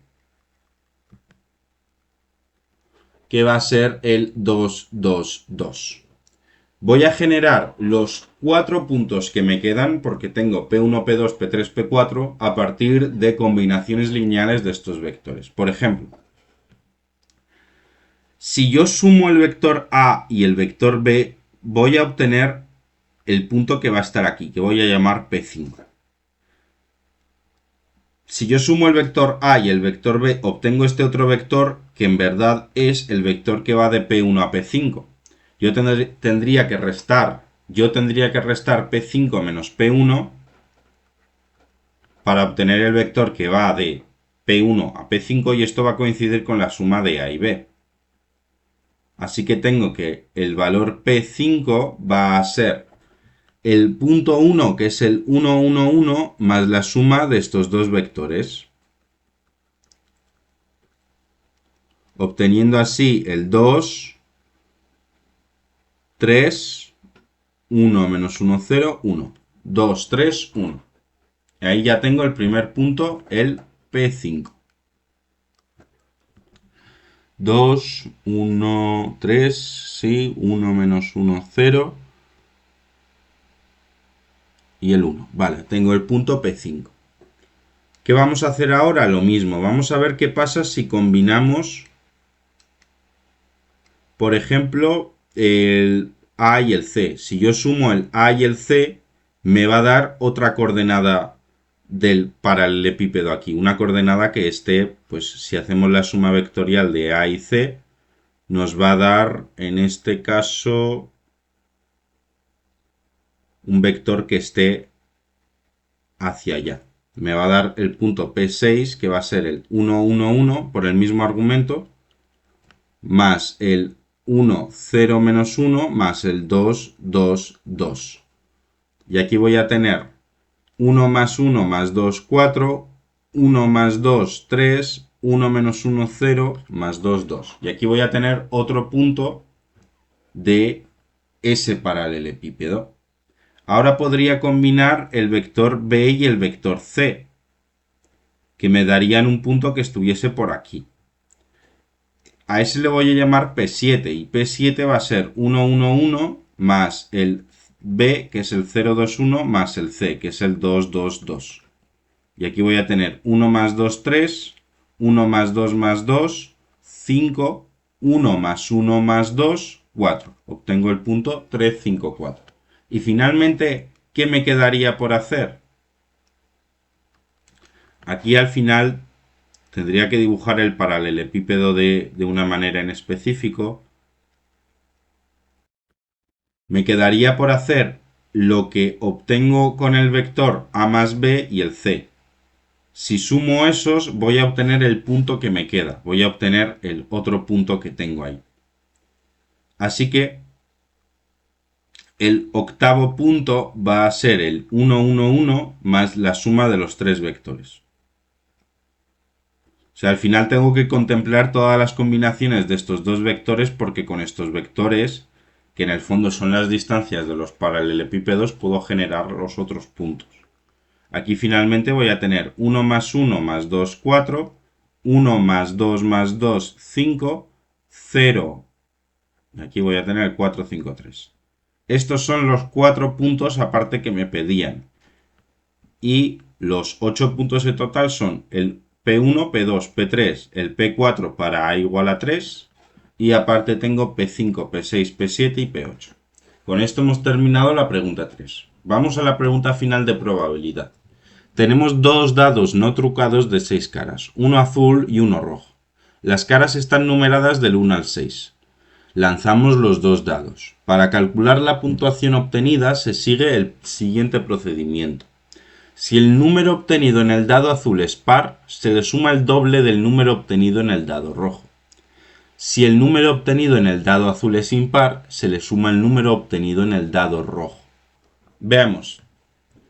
que va a ser el 2, 2, 2. Voy a generar los 4 puntos que me quedan, porque tengo P1, P2, P3, P4, a partir de combinaciones lineales de estos vectores. Por ejemplo, si yo sumo el vector A y el vector B, voy a obtener el punto que va a estar aquí, que voy a llamar P5. Si yo sumo el vector A y el vector B, obtengo este otro vector que en verdad es el vector que va de P1 a P5. Yo tendría que restar P5 menos P1 para obtener el vector que va de P1 a P5 y esto va a coincidir con la suma de A y B. Así que tengo que el valor P5 va a ser el punto 1, que es el 1, 1, 1, más la suma de estos dos vectores. Obteniendo así el 2, 3, 1 menos 1, 0, 1. 2, 3, 1. Ahí ya tengo el primer punto, el P5. 2, 1, 3, sí, 1 menos 1, 0. Y el 1. Vale, tengo el punto P5. ¿Qué vamos a hacer ahora? Lo mismo. Vamos a ver qué pasa si combinamos, por ejemplo, A y el C. Si yo sumo el A y el C, me va a dar otra coordenada del paralelepípedo aquí. Una coordenada que esté, pues si hacemos la suma vectorial de A y C, nos va a dar, en este caso, un vector que esté hacia allá. Me va a dar el punto P6, que va a ser el 1, 1, 1, por el mismo argumento, más el 1, 0, menos 1, más el 2, 2, 2. Y aquí voy a tener 1 más 1 más 2, 4, 1 más 2, 3, 1 menos 1, 0, más 2, 2. Y aquí voy a tener otro punto de ese paralelepípedo. Ahora podría combinar el vector B y el vector C, que me darían un punto que estuviese por aquí. A ese le voy a llamar P7 y P7 va a ser 1, 1, 1 más el B, que es el 0, 2, 1, más el C, que es el 2, 2, 2. Y aquí voy a tener 1 más 2, 3, 1 más 2 más 2, 5, 1 más 1 más 2, 4. Obtengo el punto 3, 5, 4. Y finalmente, ¿qué me quedaría por hacer? Aquí al final tendría que dibujar el paralelepípedo de una manera en específico. Me quedaría por hacer lo que obtengo con el vector A más B y el C. Si sumo esos, voy a obtener el punto que me queda. Voy a obtener el otro punto que tengo ahí. Así que el octavo punto va a ser el 1, 1, 1 más la suma de los tres vectores. O sea, al final tengo que contemplar todas las combinaciones de estos dos vectores porque con estos vectores, que en el fondo son las distancias de los paralelepípedos, puedo generar los otros puntos. Aquí finalmente voy a tener 1 más 1 más 2, 4, 1 más 2 más 2, 5, 0. Aquí voy a tener 4, 5, 3. Estos son los 4 puntos aparte que me pedían. Y los 8 puntos en total son el P1, P2, P3, el P4 para A igual a 3. Y aparte tengo P5, P6, P7 y P8. Con esto hemos terminado la pregunta 3. Vamos a la pregunta final de probabilidad. Tenemos dos dados no trucados de 6 caras, uno azul y uno rojo. Las caras están numeradas del 1 al 6. Lanzamos los dos dados. Para calcular la puntuación obtenida se sigue el siguiente procedimiento. Si el número obtenido en el dado azul es par, se le suma el doble del número obtenido en el dado rojo. Si el número obtenido en el dado azul es impar, se le suma el número obtenido en el dado rojo. Veamos.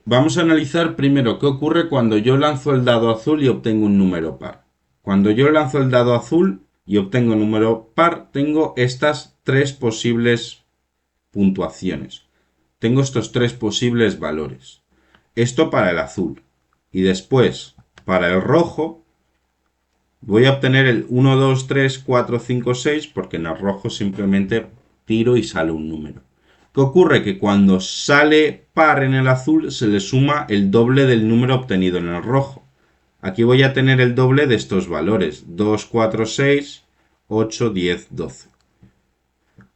Vamos a analizar primero qué ocurre cuando yo lanzo el dado azul y obtengo un número par. Cuando yo lanzo el dado azul y obtengo un número par, tengo estas tres posibles puntuaciones. Tengo estos tres posibles valores. Esto para el azul. Y después, para el rojo, voy a obtener el 1, 2, 3, 4, 5, 6, porque en el rojo simplemente tiro y sale un número. ¿Qué ocurre? Que cuando sale par en el azul se le suma el doble del número obtenido en el rojo. Aquí voy a tener el doble de estos valores. 2, 4, 6, 8, 10, 12.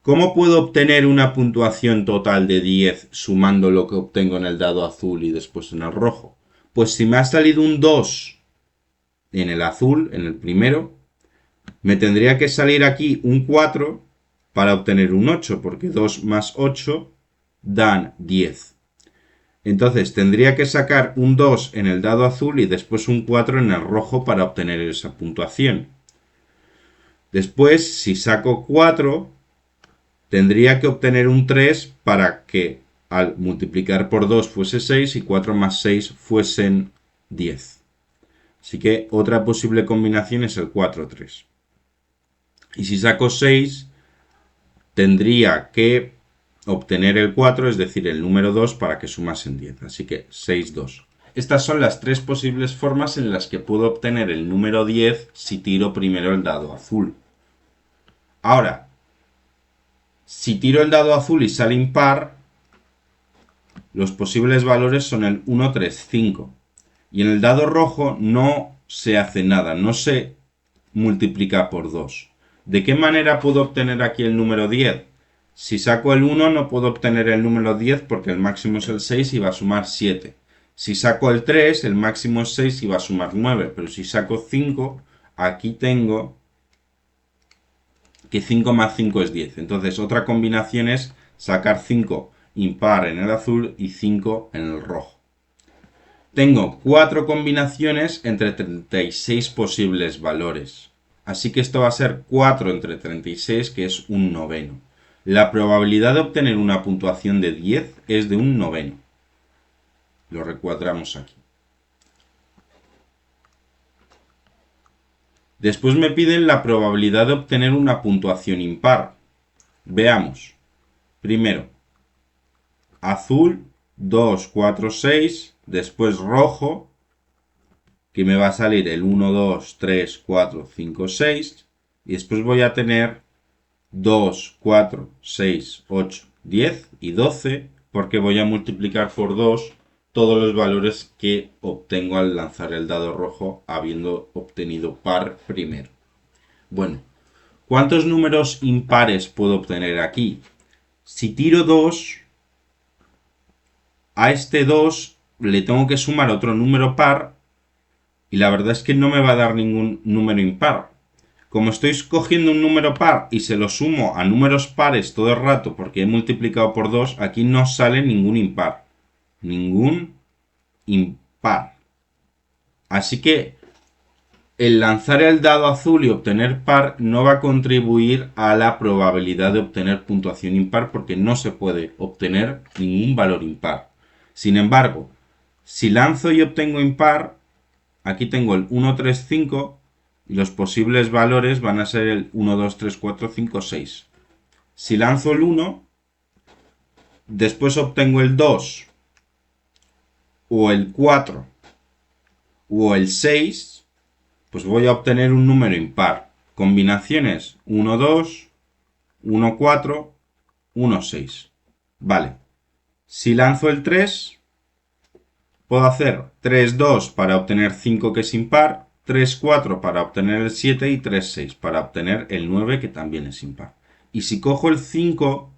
¿Cómo puedo obtener una puntuación total de 10 sumando lo que obtengo en el dado azul y después en el rojo? Pues si me ha salido un 2 en el azul, en el primero, me tendría que salir aquí un 4 para obtener un 8, porque 2 más 8 dan 10. Entonces tendría que sacar un 2 en el dado azul y después un 4 en el rojo para obtener esa puntuación. Después, si saco 4, tendría que obtener un 3 para que al multiplicar por 2 fuese 6 y 4 más 6 fuesen 10. Así que otra posible combinación es el 4, 3. Y si saco 6, tendría que obtener el 4, es decir, el número 2, para que sumasen 10. Así que 6, 2. Estas son las tres posibles formas en las que puedo obtener el número 10 si tiro primero el dado azul. Ahora, si tiro el dado azul y sale impar, los posibles valores son el 1, 3, 5. Y en el dado rojo no se hace nada, no se multiplica por 2. ¿De qué manera puedo obtener aquí el número 10? Si saco el 1 no puedo obtener el número 10 porque el máximo es el 6 y va a sumar 7. Si saco el 3, el máximo es 6 y va a sumar 9. Pero si saco 5, aquí tengo que 5 más 5 es 10. Entonces otra combinación es sacar 5 impar en el azul y 5 en el rojo. Tengo 4 combinaciones entre 36 posibles valores. Así que esto va a ser 4 entre 36, que es un noveno. La probabilidad de obtener una puntuación de 10 es de un noveno. Lo recuadramos aquí. Después me piden la probabilidad de obtener una puntuación impar. Veamos. Primero, azul, 2, 4, 6. Después rojo, que me va a salir el 1, 2, 3, 4, 5, 6. Y después voy a tener 2, 4, 6, 8, 10 y 12, porque voy a multiplicar por 2 todos los valores que obtengo al lanzar el dado rojo, habiendo obtenido par primero. Bueno, ¿cuántos números impares puedo obtener aquí? Si tiro 2, a este 2 le tengo que sumar otro número par, y la verdad es que no me va a dar ningún número impar. Como estoy escogiendo un número par y se lo sumo a números pares todo el rato porque he multiplicado por 2, aquí no sale ningún impar. Ningún impar. Así que el lanzar el dado azul y obtener par no va a contribuir a la probabilidad de obtener puntuación impar porque no se puede obtener ningún valor impar. Sin embargo, si lanzo y obtengo impar, aquí tengo el 1, 3, 5 y los posibles valores van a ser el 1, 2, 3, 4, 5, 6. Si lanzo el 1, después obtengo el 2 o el 4 o el 6, pues voy a obtener un número impar. Combinaciones 1, 2, 1, 4, 1, 6. Vale. Si lanzo el 3, puedo hacer 3, 2 para obtener 5 que es impar, 3, 4 para obtener el 7 y 3, 6 para obtener el 9 que también es impar. Y si cojo el 5,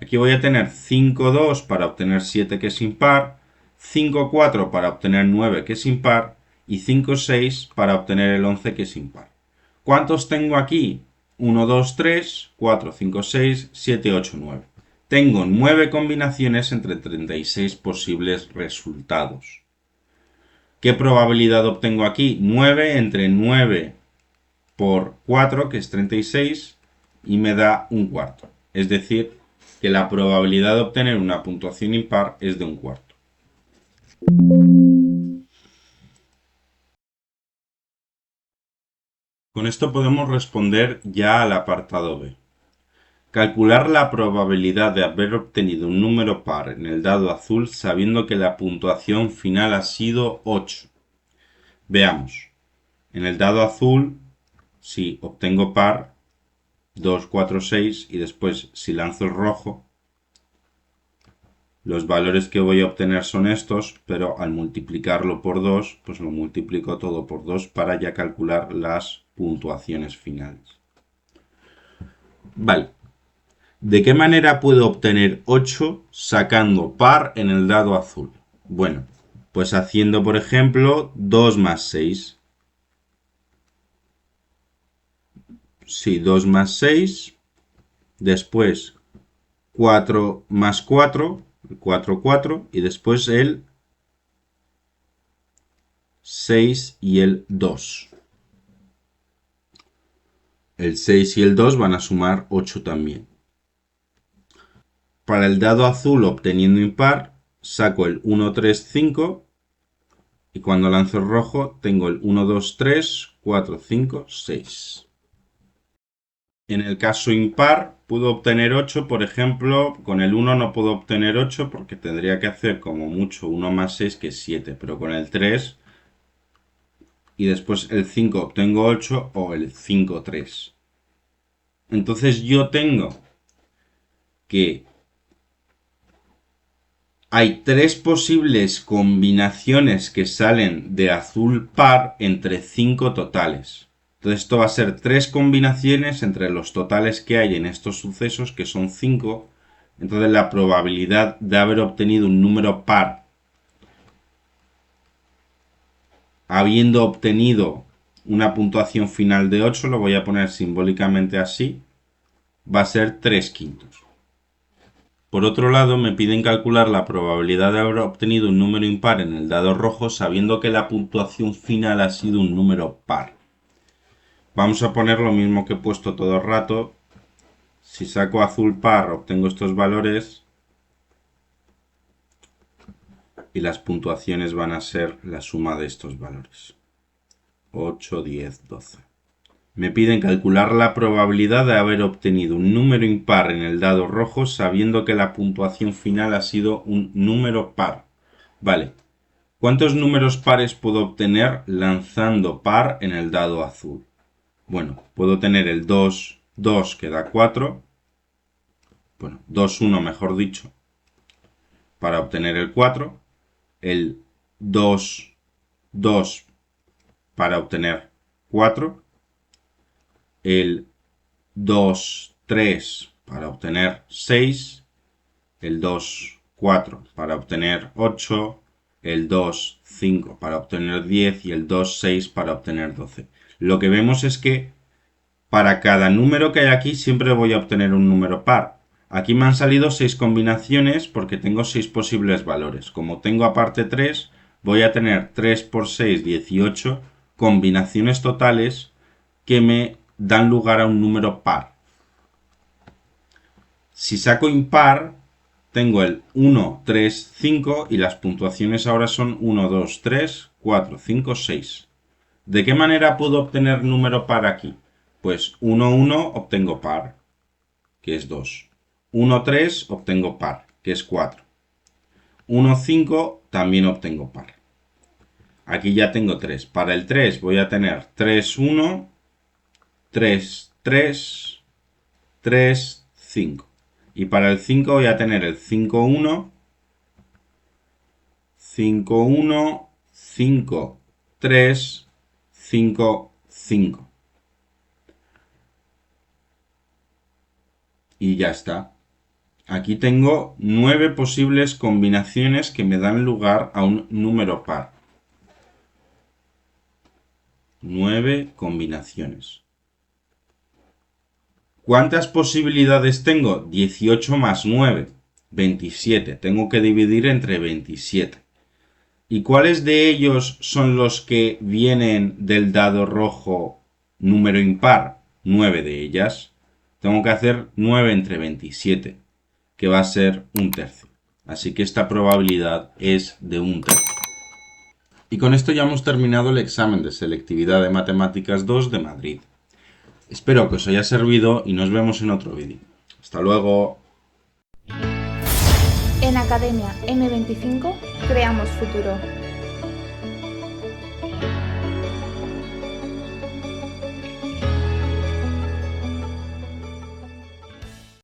aquí voy a tener 5, 2 para obtener 7 que es impar, 5, 4 para obtener 9 que es impar y 5, 6 para obtener el 11 que es impar. ¿Cuántos tengo aquí? 1, 2, 3, 4, 5, 6, 7, 8, 9. Tengo 9 combinaciones entre 36 posibles resultados. ¿Qué probabilidad obtengo aquí? 9 entre 9 por 4, que es 36, y me da un cuarto. Es decir, que la probabilidad de obtener una puntuación impar es de un cuarto. Con esto podemos responder ya al apartado B. Calcular la probabilidad de haber obtenido un número par en el dado azul sabiendo que la puntuación final ha sido 8. Veamos. En el dado azul, si obtengo par, 2, 4, 6, y después si lanzo el rojo, los valores que voy a obtener son estos, pero al multiplicarlo por 2, pues lo multiplico todo por 2 para ya calcular las puntuaciones finales. Vale. ¿De qué manera puedo obtener 8 sacando par en el dado azul? Bueno, pues haciendo, por ejemplo, 2 más 6. Sí, 2 más 6. Después 4 más 4. 4, 4. Y después el 6 y el 2. El 6 y el 2 van a sumar 8 también. Para el dado azul obteniendo impar, saco el 1, 3, 5. Y cuando lanzo el rojo, tengo el 1, 2, 3, 4, 5, 6. En el caso impar, puedo obtener 8, por ejemplo, con el 1 no puedo obtener 8 porque tendría que hacer como mucho 1 más 6, que es 7, pero con el 3 y después el 5 obtengo 8 o el 5, 3. Entonces yo tengo que hay 3 posibles combinaciones que salen de azul par entre 5 totales. Entonces esto va a ser 3 combinaciones entre los totales que hay en estos sucesos, que son 5. Entonces la probabilidad de haber obtenido un número par habiendo obtenido una puntuación final de 8, lo voy a poner simbólicamente así, va a ser 3/5. Por otro lado, me piden calcular la probabilidad de haber obtenido un número impar en el dado rojo sabiendo que la puntuación final ha sido un número par. Vamos a poner lo mismo que he puesto todo el rato. Si saco azul par, obtengo estos valores y las puntuaciones van a ser la suma de estos valores. 8, 10, 12. Me piden calcular la probabilidad de haber obtenido un número impar en el dado rojo sabiendo que la puntuación final ha sido un número par. Vale. ¿Cuántos números pares puedo obtener lanzando par en el dado azul? Bueno, puedo tener el 2, 2 que da 4. Bueno, 2, 1 mejor dicho, para obtener el 4. El 2, 2 para obtener 4. El 2, 3 para obtener 6. El 2, 4 para obtener 8. El 2, 5 para obtener 10 y el 2, 6 para obtener 12. Lo que vemos es que para cada número que hay aquí siempre voy a obtener un número par. Aquí me han salido 6 combinaciones porque tengo 6 posibles valores. Como tengo aparte 3, voy a tener 3 por 6, 18 combinaciones totales que me dan lugar a un número par. Si saco impar, tengo el 1, 3, 5 y las puntuaciones ahora son 1, 2, 3, 4, 5, 6. ¿De qué manera puedo obtener número par aquí? Pues 1, 1 obtengo par, que es 2. 1, 3 obtengo par, que es 4. 1, 5 también obtengo par. Aquí ya tengo 3. Para el 3 voy a tener 3, 1, 3, 3, 3, 5. Y para el 5 voy a tener el 5, 1, 5, 1, 5, 3, 5, 5. Y ya está. Aquí tengo 9 posibles combinaciones que me dan lugar a un número par. 9 combinaciones. ¿Cuántas posibilidades tengo? 18 más 9. 27. Tengo que dividir entre 27. ¿Y cuáles de ellos son los que vienen del dado rojo número impar? 9 de ellas. Tengo que hacer 9 entre 27, que va a ser 1/3. Así que esta probabilidad es de 1/3. Y con esto ya hemos terminado el examen de selectividad de Matemáticas 2 de Madrid. Espero que os haya servido y nos vemos en otro vídeo. Hasta luego. En Academia M25 creamos futuro.